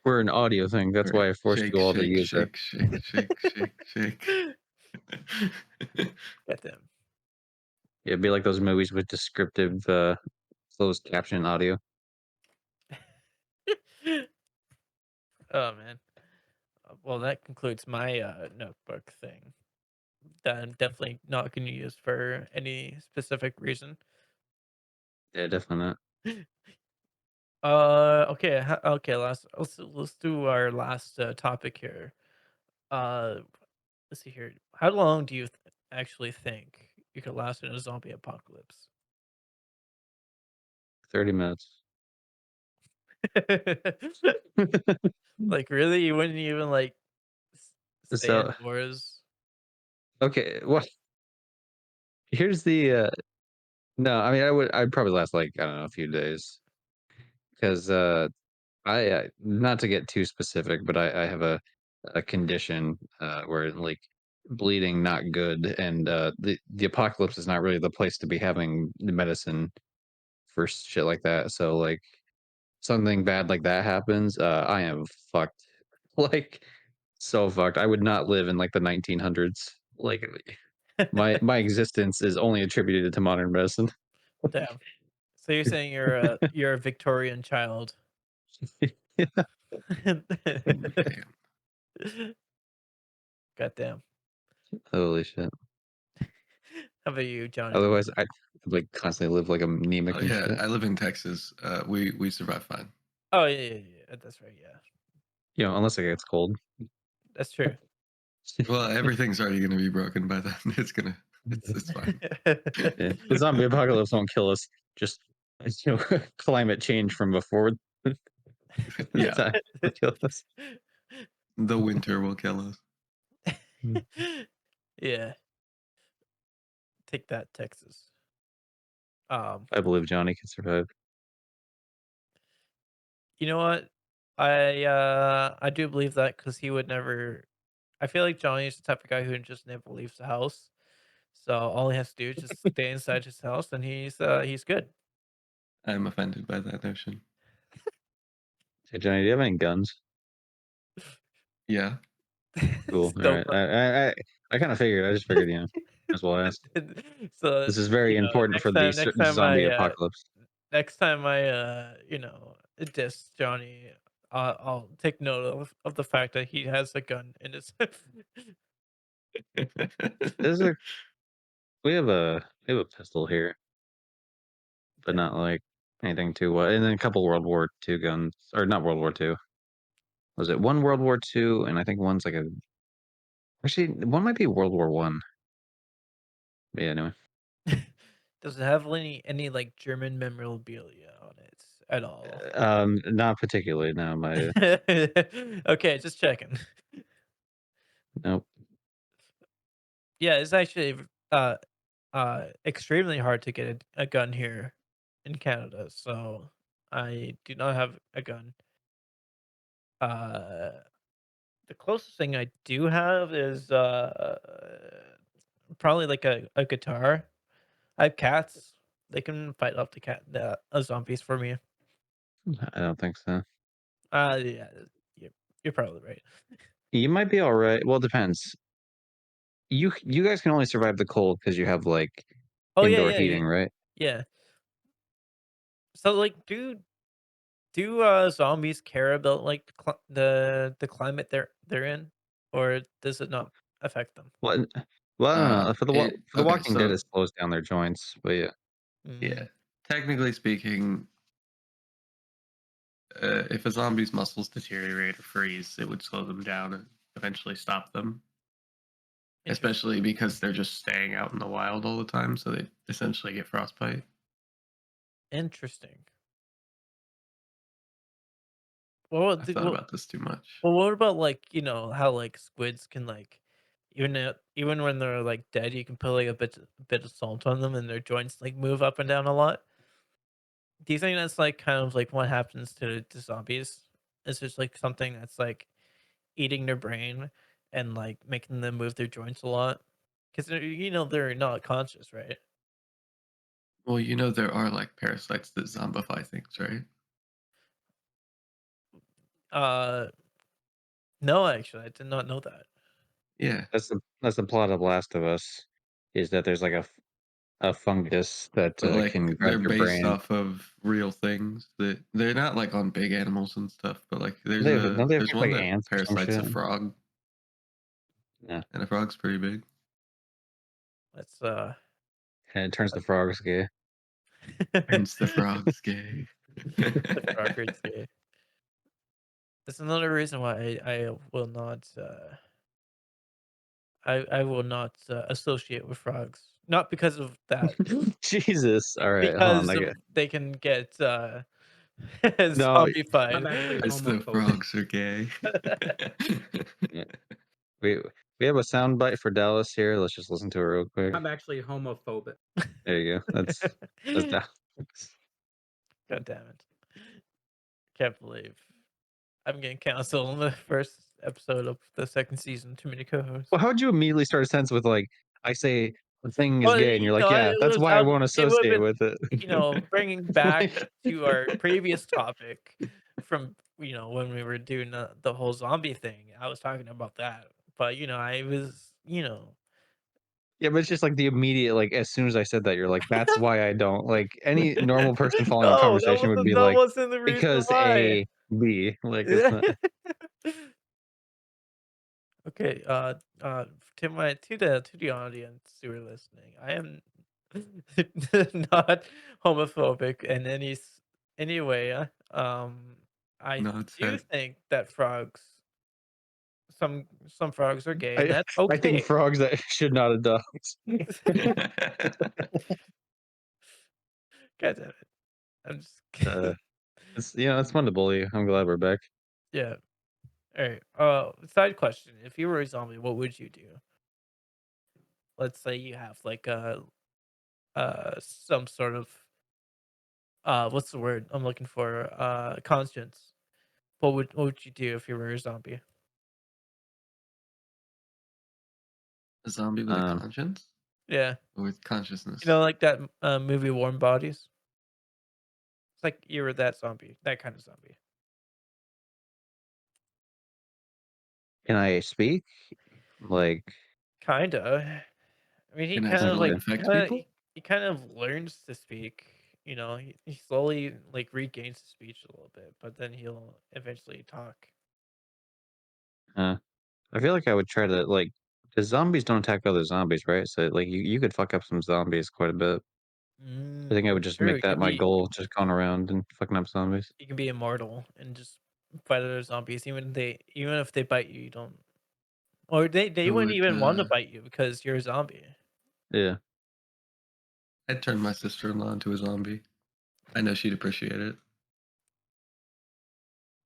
Speaker 2: we're an audio thing. That's
Speaker 3: Alright.
Speaker 2: why I forced
Speaker 3: Shake,
Speaker 2: you all to
Speaker 3: shake,
Speaker 2: use it.
Speaker 3: shake, shake, shake, shake, shake.
Speaker 1: Goddamn.
Speaker 2: Yeah, it'd be like those movies with descriptive closed caption audio.
Speaker 1: Oh, man. Well, that concludes my, notebook thing that I'm definitely not gonna use for any specific reason.
Speaker 2: Yeah, definitely not.
Speaker 1: Okay, okay, let's do our last, topic here. Uh, let's see here. How long do you actually think you could last in a zombie apocalypse?
Speaker 2: 30 minutes.
Speaker 1: Like, really? You wouldn't even, like, s stay
Speaker 2: So,
Speaker 1: indoors?
Speaker 2: okay, well, here's the no, I mean I'd probably last like I don't know a few days because I not to get too specific, but I have a condition where like bleeding not good, and the apocalypse is not really the place to be having the medicine for shit like that. So like something bad like that happens, I am fucked. Like so fucked. I would not live in like the 1900s. Like my existence is only attributed to modern medicine.
Speaker 1: Damn. So you're saying you're a Victorian child.
Speaker 3: Damn.
Speaker 1: Goddamn.
Speaker 2: Holy shit.
Speaker 1: How about you, Johnny?
Speaker 2: Otherwise, I'd like constantly live like
Speaker 3: Oh
Speaker 2: anemic and
Speaker 3: yeah,
Speaker 2: shit.
Speaker 3: I live in Texas. We survive fine.
Speaker 1: Oh, yeah, yeah, yeah, that's right, yeah.
Speaker 2: Unless it gets cold.
Speaker 1: That's true.
Speaker 3: Well, everything's already gonna be broken by then. It's fine.
Speaker 2: Yeah. The zombie apocalypse won't kill us. Just climate change from before the
Speaker 3: Yeah,
Speaker 2: time will kill us.
Speaker 3: the winter will kill us.
Speaker 2: Mm.
Speaker 1: Yeah, take that, Texas. Um,
Speaker 2: I believe Johnny can survive.
Speaker 1: you know what? I do believe that because he would never. I feel like Johnny's the type of guy who just never leaves the house. So all he has to do is just stay inside his house, and he's good.
Speaker 3: I'm offended by that notion.
Speaker 2: Hey Johnny, do you have any guns?
Speaker 3: Yeah.
Speaker 2: Cool. All
Speaker 1: So
Speaker 2: right. I kind of figured. I just figured, as well ask.
Speaker 1: so
Speaker 2: This is very important for the zombie apocalypse.
Speaker 1: next time I diss Johnny, I'll take note of the fact that he has a gun in his.
Speaker 2: There's a we have a pistol here, but not like anything too and then a couple World War II guns, or not World War II. Was it one World War II? And I think one's like a actually one might be World War One. Yeah, anyway.
Speaker 1: Does it have any like German memorabilia on it at all?
Speaker 2: Not particularly. No, my
Speaker 1: Okay, just checking.
Speaker 2: nope.
Speaker 1: Yeah, it's actually extremely hard to get a gun here in Canada, so I do not have a gun. Uh, the closest thing I do have is probably like a guitar. I have cats. They can fight off the zombies for me.
Speaker 2: I don't think so.
Speaker 1: Yeah, you're, you're probably right.
Speaker 2: You might be all right. Well, it depends. You guys can only survive the cold because you have like
Speaker 1: Oh yeah,
Speaker 2: indoor
Speaker 1: yeah, yeah.
Speaker 2: heating, right?
Speaker 1: Yeah. So like, do zombies care about like the climate they're in, or does it not affect them?
Speaker 2: Well, well, I don't know.
Speaker 3: It
Speaker 2: For the
Speaker 3: okay,
Speaker 2: Walking Dead,
Speaker 3: so
Speaker 2: it slows down their joints, but yeah.
Speaker 3: yeah,
Speaker 1: Mm,
Speaker 3: technically speaking, if a zombie's muscles deteriorate or freeze, it would slow them down and eventually stop them.
Speaker 1: interesting.
Speaker 3: Especially because they're just staying out in the wild all the time, so they essentially get frostbite.
Speaker 1: Interesting. Well,
Speaker 3: I've thought about this too much.
Speaker 1: what about like how like squids can like even when they're like dead, you can put like a bit of salt on them and their joints like move up and down a lot. Do you think that's like kind of like what happens to zombies? Is just like something that's like eating their brain and like making them move their joints a lot? Because they're not conscious, right?
Speaker 3: Well, you know there are like parasites that zombify things, right?
Speaker 1: Uh, no, actually, I did not know that.
Speaker 3: Yeah,
Speaker 2: That's the plot of Last of Us, is that there's like a fungus that
Speaker 3: but like
Speaker 2: can grab
Speaker 3: they're
Speaker 2: your
Speaker 3: based
Speaker 2: brain.
Speaker 3: off of real things that they're not like on big animals and stuff. But like
Speaker 2: Don't they
Speaker 3: there's
Speaker 2: affect
Speaker 3: one
Speaker 2: like
Speaker 3: that
Speaker 2: ants or some
Speaker 3: parasites a
Speaker 2: shit?
Speaker 3: frog,
Speaker 2: Yeah,
Speaker 3: and a frog's pretty big.
Speaker 1: That's
Speaker 2: and it turns the frogs gay.
Speaker 3: Turns the frogs gay.
Speaker 1: the Frogger's gay. That's another reason why I will not I will not associate with frogs. Not because of that,
Speaker 2: Jesus. All right, hold on.
Speaker 1: because of they can get
Speaker 2: No,
Speaker 4: I'm
Speaker 1: zombified.
Speaker 4: actually
Speaker 3: Because the
Speaker 4: homophobic.
Speaker 3: frogs are gay.
Speaker 2: yeah, we we have a sound bite for Dallas here. Let's just listen to it real quick.
Speaker 4: I'm actually homophobic.
Speaker 2: There you go. That's Dallas.
Speaker 1: God damn it! Can't believe I'm getting canceled on the first episode of the second season. Too many co-hosts.
Speaker 2: Well, how would you immediately start a sentence with like, I say the thing is
Speaker 1: Well,
Speaker 2: gay, and you're like, yeah,
Speaker 1: it
Speaker 2: that's
Speaker 1: was
Speaker 2: why I won't
Speaker 1: it would have
Speaker 2: associate
Speaker 1: been
Speaker 2: with it.
Speaker 1: bringing back
Speaker 2: Like,
Speaker 1: to our previous topic from when we were doing the whole zombie thing. I was talking about that, but I was
Speaker 2: yeah, but it's just like the immediate, like as soon as I said that, you're like, that's why I don't like any normal person following a
Speaker 1: no,
Speaker 2: conversation would be
Speaker 1: that
Speaker 2: like,
Speaker 1: wasn't the reason
Speaker 2: because
Speaker 1: why.
Speaker 2: A, B. Like it's not
Speaker 1: Okay, to the audience who are listening, I am not homophobic in any way. I do
Speaker 3: Nonsense.
Speaker 1: think that some frogs are gay, and
Speaker 2: I
Speaker 1: that's
Speaker 2: I think
Speaker 1: okay.
Speaker 2: frogs that should not adopt.
Speaker 1: God damn it! I'm just
Speaker 2: Uh, it's it's fun to bully. I'm glad we're back.
Speaker 1: yeah. All right. Side question: if you were a zombie, what would you do? Let's say you have like some sort of what's the word I'm looking for? Conscience. What would you do if you were a zombie?
Speaker 3: A zombie with a
Speaker 2: Um,
Speaker 3: conscience?
Speaker 1: Yeah.
Speaker 3: Or with consciousness?
Speaker 1: Like that movie Warm Bodies? It's like you were that zombie, that kind of zombie.
Speaker 2: can I speak? Like,
Speaker 1: Kinda. I mean, he
Speaker 3: Can I
Speaker 1: kind of
Speaker 3: still
Speaker 2: okay.
Speaker 1: like
Speaker 3: infect people?
Speaker 1: he kind of learns to speak. He slowly like regains his speech a little bit, but then he'll eventually talk.
Speaker 2: Uh, I feel like I would try to like, because zombies don't attack other zombies, right? So like, you could fuck up some zombies quite a bit. I think I would just
Speaker 1: True.
Speaker 2: make that my goal, just going around and fucking up zombies.
Speaker 1: You can be immortal and just fight other zombies, even if they bite you, you don't, or they
Speaker 3: I
Speaker 1: wouldn't
Speaker 3: would,
Speaker 1: even want to bite you because you're a zombie.
Speaker 2: Yeah.
Speaker 3: I'd turn my sister-in-law into a zombie. I know she'd appreciate it.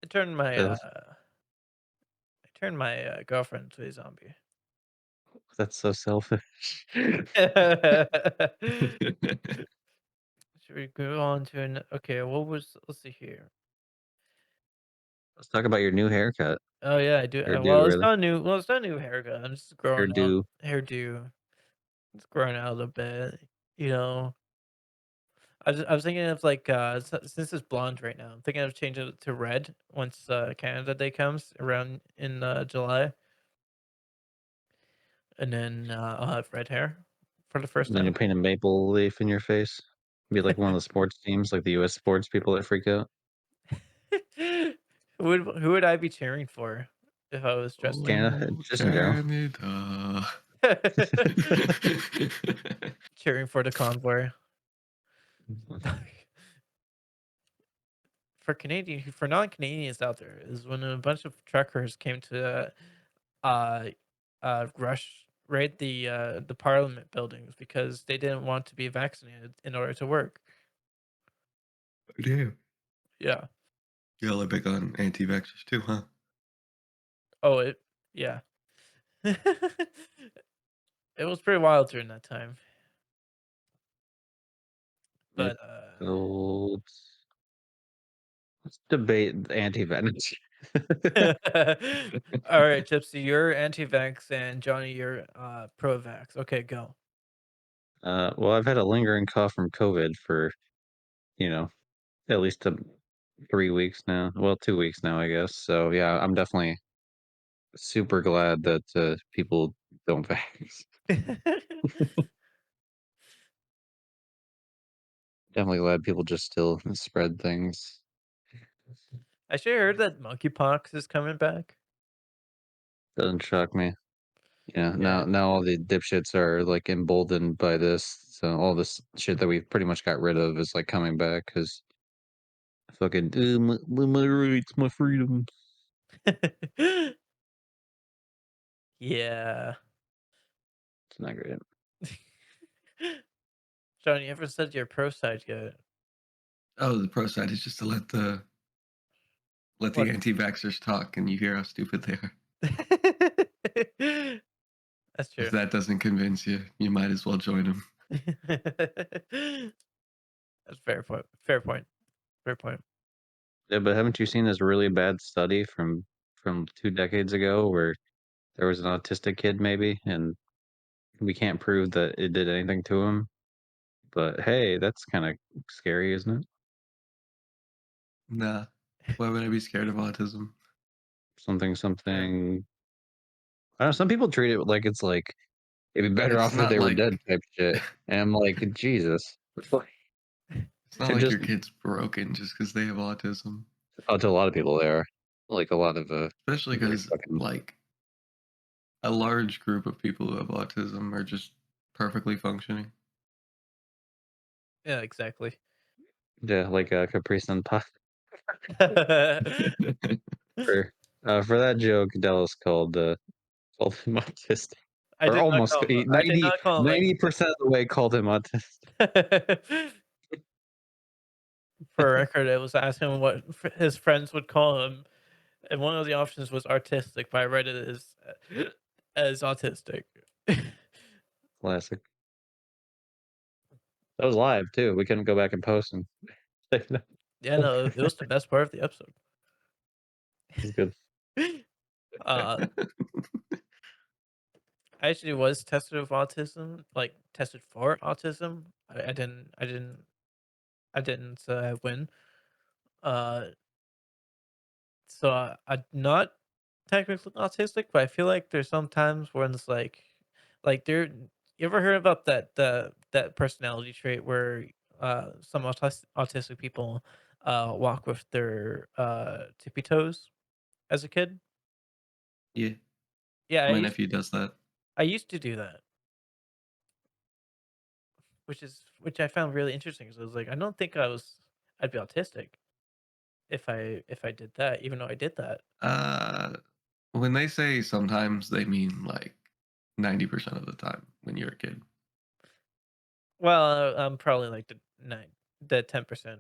Speaker 1: I turned my
Speaker 2: Yeah,
Speaker 1: girlfriend into a zombie.
Speaker 2: that's so selfish.
Speaker 1: Should we go on to an okay, what was let's see here.
Speaker 2: Let's talk about your new haircut.
Speaker 1: Oh, yeah, I do
Speaker 2: Hairdo, rather.
Speaker 1: it's not a new haircut, I'm just growing out
Speaker 2: Hairdo.
Speaker 1: hairdo. It's growing out a little bit, you know? I was thinking of, like, since it's blonde right now, I'm thinking of changing it to red once, Canada Day comes around in, July, and then, I'll have red hair for the first
Speaker 2: And then you
Speaker 1: time.
Speaker 2: paint a maple leaf in your face. Be like one of the sports teams, like the US sports people that freak out.
Speaker 1: Who would I be cheering for if I was dressed like
Speaker 2: Canada,
Speaker 3: Oh,
Speaker 2: just in general.
Speaker 3: Canada.
Speaker 1: that? Cheering for the convoy. For non-Canadians out there, is when a bunch of truckers came to, uh, raid the parliament buildings because they didn't want to be vaccinated in order to work.
Speaker 3: Damn.
Speaker 1: Yeah.
Speaker 3: Y'all are big on anti-vaxxers too, huh?
Speaker 1: Oh, yeah. It was pretty wild during that time,
Speaker 2: Yep.
Speaker 1: but,
Speaker 2: So let's debate anti-venom.
Speaker 1: alright, Gypsy, you're anti-vax, and Johnny, you're, pro-vax. Okay, go.
Speaker 2: Well, I've had a lingering cough from COVID for, you know, at least 3 weeks now. Well, 2 weeks now, I guess. So yeah, I'm definitely super glad that people don't vax. Definitely glad people just still spread things.
Speaker 1: I actually heard that monkeypox is coming back.
Speaker 2: Doesn't shock me. Yeah,
Speaker 1: Yeah.
Speaker 2: now all the dipshits are like emboldened by this. So all this shit that we pretty much got rid of is like coming back because fucking my rights, my freedom.
Speaker 1: Yeah.
Speaker 2: It's not great.
Speaker 1: Johnny, you ever said your pro side yet?
Speaker 3: Oh, the pro side is just to let the
Speaker 1: What?
Speaker 3: anti-vaxxers talk, and you hear how stupid they are.
Speaker 1: That's
Speaker 3: If
Speaker 1: true.
Speaker 3: that doesn't convince you, you might as well join them.
Speaker 1: That's fair point. Fair point. Fair point.
Speaker 2: Yeah, but haven't you seen this really bad study from 2 decades ago where there was an autistic kid maybe, and we can't prove that it did anything to him? But hey, that's kind of scary, isn't it?
Speaker 3: Nah. Why would I be scared of autism?
Speaker 2: Something,
Speaker 1: True.
Speaker 2: something. I don't know. Some people treat it like it's like it'd be better
Speaker 3: It's
Speaker 2: off if
Speaker 3: not
Speaker 2: they were dead
Speaker 3: like
Speaker 2: type shit. And I'm like, Jesus,
Speaker 3: it's not
Speaker 2: should
Speaker 3: like
Speaker 2: just
Speaker 3: your kid's broken just because they have autism.
Speaker 2: oh, to a lot of people they are like a lot of
Speaker 3: Especially
Speaker 2: very
Speaker 3: because
Speaker 2: fucking
Speaker 3: like a large group of people who have autism are just perfectly functioning.
Speaker 1: Yeah, exactly.
Speaker 2: yeah, like Caprice and Puff. For that joke, Dallas called him autistic,
Speaker 1: I
Speaker 2: or
Speaker 1: did not
Speaker 2: almost
Speaker 1: call him. I did
Speaker 2: 90
Speaker 1: not call him like
Speaker 2: 90% of the way called him autistic.
Speaker 1: for record. It was asking what his friends would call him, and one of the options was artistic, but I read it as autistic.
Speaker 2: Classic. That was live too. We couldn't go back and post and say no.
Speaker 1: Yeah, no, it was the best part of the episode.
Speaker 2: It's good.
Speaker 1: uh, I actually was tested with autism, like tested for autism. I didn't win. Uh, so I'm not technically autistic, but I feel like there's some times when it's like there. You ever heard about that personality trait where some autistic people walk with their tippy toes as a kid?
Speaker 3: Yeah,
Speaker 1: Yeah,
Speaker 3: my nephew does that.
Speaker 1: I used to do that. which I found really interesting. Because I was like, I don't think I'd be autistic if I did that, even though I did that.
Speaker 3: Uh, when they say sometimes, they mean like 90% of the time when you're a kid.
Speaker 1: Well, I'm probably like the 10%.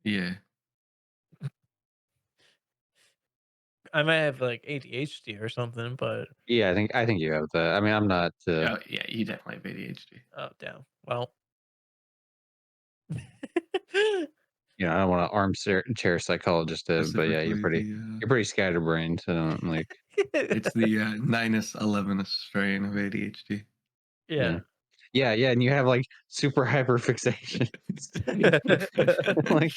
Speaker 3: Yeah.
Speaker 1: I might have like ADHD or something, but
Speaker 2: Yeah, I think you have that. I mean, I'm not.
Speaker 3: Oh, yeah, you definitely have ADHD.
Speaker 1: oh damn. Well,
Speaker 2: I don't want to armchair psychologist it, but yeah,
Speaker 3: Specifically,
Speaker 2: you're pretty scatterbrained. So don't like,
Speaker 3: it's the 9-11 strain of ADHD.
Speaker 2: yeah,
Speaker 1: yeah.
Speaker 2: yeah, and you have like super hyper fixations. Like,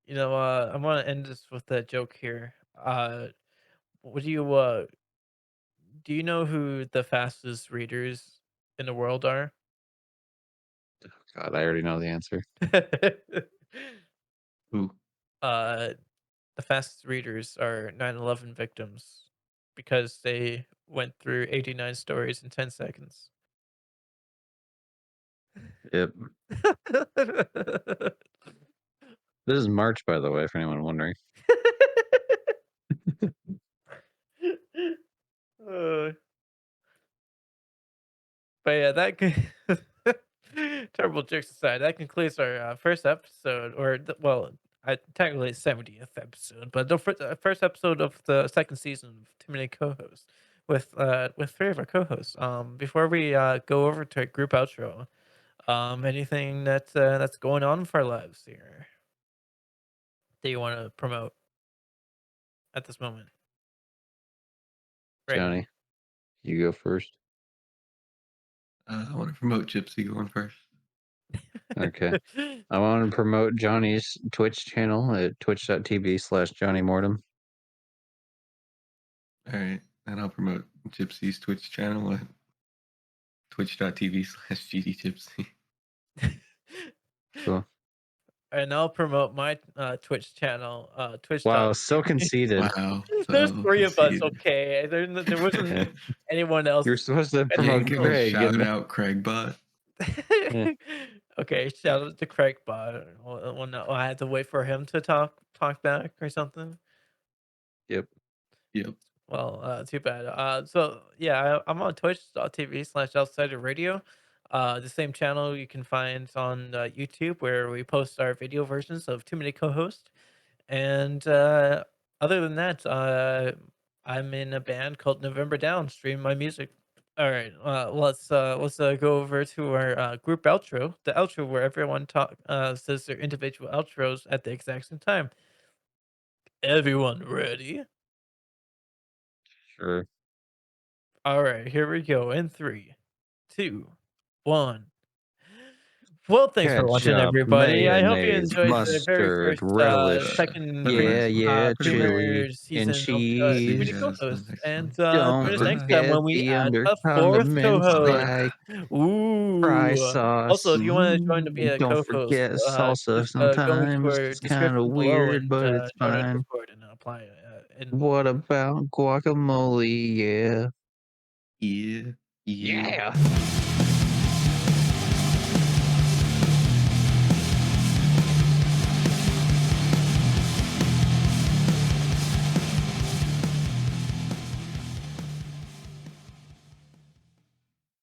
Speaker 1: I want to end this with a joke here. Would you do you know who the fastest readers in the world are?
Speaker 2: God, I already know the answer.
Speaker 3: Ooh.
Speaker 1: uh, the fastest readers are 9/11 victims because they went through 89 stories in 10 seconds.
Speaker 2: Yep. This is March, by the way, for anyone wondering.
Speaker 1: Uh, but yeah, terrible jokes aside, that concludes our first episode, well, technically 70th episode, but the first episode of the second season of Too Many Co-hosts with three of our co-hosts. Before we go over to a group outro, anything that's going on for our lives here that you want to promote at this moment, right now?
Speaker 2: Johnny, you go first.
Speaker 3: I want to promote Gypsy going first.
Speaker 2: Okay. I want to promote Johnny's Twitch channel at twitch.tv/Johnny Mortem.
Speaker 3: All right. And I'll promote Gypsy's Twitch channel at twitch.tv/GDGypsy.
Speaker 2: Cool.
Speaker 1: And I'll promote my Twitch channel,
Speaker 2: Wow, so
Speaker 1: twitch.tv.
Speaker 2: conceited.
Speaker 3: Wow.
Speaker 1: There's
Speaker 3: So
Speaker 1: three of us,
Speaker 3: conceited.
Speaker 1: okay? There wasn't
Speaker 2: Yeah.
Speaker 1: anyone else.
Speaker 2: You're supposed to
Speaker 3: You
Speaker 2: promote
Speaker 3: ain't give a
Speaker 2: Craig,
Speaker 3: shout
Speaker 2: and
Speaker 3: out, Craig Butt.
Speaker 2: yeah,
Speaker 1: Okay, shout out to Craig Bot. Well, no, I had to wait for him to talk back or something.
Speaker 2: yep.
Speaker 3: Yep.
Speaker 1: Well, too bad. So yeah, I'm on twitch.tv/outsider radio. The same channel you can find on YouTube where we post our video versions of Too Many Co-hosts. And other than that, I'm in a band called November Down, stream my music. All right, let's go over to our group outro, the outro where everyone says their individual outros at the exact same time. Everyone ready?
Speaker 2: Sure.
Speaker 1: All right, here we go. In three, two, one. Well, thanks for watching,
Speaker 2: Ketchup,
Speaker 1: everybody. I hope you
Speaker 2: mayonnaise,
Speaker 1: enjoyed the very
Speaker 2: mustard,
Speaker 1: first,
Speaker 2: relish.
Speaker 3: Have a
Speaker 1: second,
Speaker 2: Yeah,
Speaker 3: nice one.
Speaker 2: yeah,
Speaker 3: Pretty much.
Speaker 1: premiere
Speaker 2: chili and
Speaker 1: season of Too
Speaker 3: See
Speaker 1: Many
Speaker 2: cheese.
Speaker 3: you guys in
Speaker 1: Co-hosts,
Speaker 3: the next
Speaker 1: and
Speaker 3: one.
Speaker 1: join
Speaker 2: Don't
Speaker 1: us next
Speaker 3: Bye-bye.
Speaker 1: time
Speaker 2: forget
Speaker 1: when we
Speaker 2: the
Speaker 1: add
Speaker 2: under
Speaker 1: a fourth
Speaker 2: condiments
Speaker 1: co-host.
Speaker 3: Bye-bye.
Speaker 2: like fry
Speaker 1: Ooh. Also,
Speaker 2: sauce.
Speaker 1: if you want to join to be
Speaker 2: And
Speaker 1: a
Speaker 2: don't
Speaker 1: co-host,
Speaker 2: forget salsa
Speaker 1: just go into
Speaker 2: sometimes.
Speaker 1: our
Speaker 2: It's kind of
Speaker 1: description below
Speaker 2: weird,
Speaker 1: and
Speaker 2: but it's
Speaker 1: join our
Speaker 2: fine.
Speaker 1: Discord and apply it.
Speaker 2: What about guacamole? Yeah.
Speaker 3: Yeah. Yeah.
Speaker 2: Yeah.